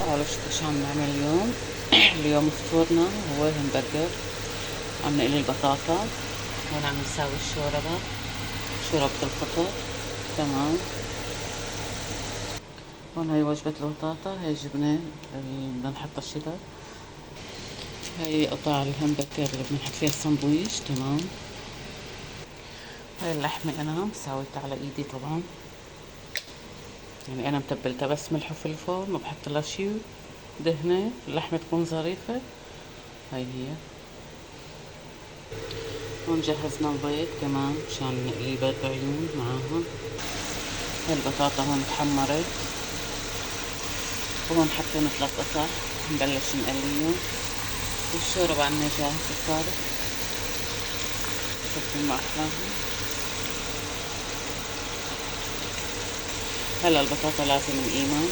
تعالوا شوفوا شو عم نعمل اليوم. اليوم فطورنا هو همبرجر. عم نقلي البطاطا، هون عم نساوي الشوربة، شوربة الفطر. تمام. هون هاي وجبة البطاطا، هاي جبنة اللي بدنا نحطها شيدر. هاي قطع الهمبرجر اللي بنحط فيها الساندويش. تمام. هاي اللحمة أنا مساويتها على إيدي طبعا، يعني أنا متبلتها بس ملح وفلفل، ما بحط لها شي دهنة، اللحمة تكون ظريفة. هاي هي. هون جهزنا البيض كمان مشان نقلي بيض عيون معاها. هاي البطاطا هون تحمرت، وهون حطينا 3 قطع نبلش نقليهم. والشوربة عنا جاهزة صارت، شوفوا ما أحلاها. هلا البطاطا لازم نقيمها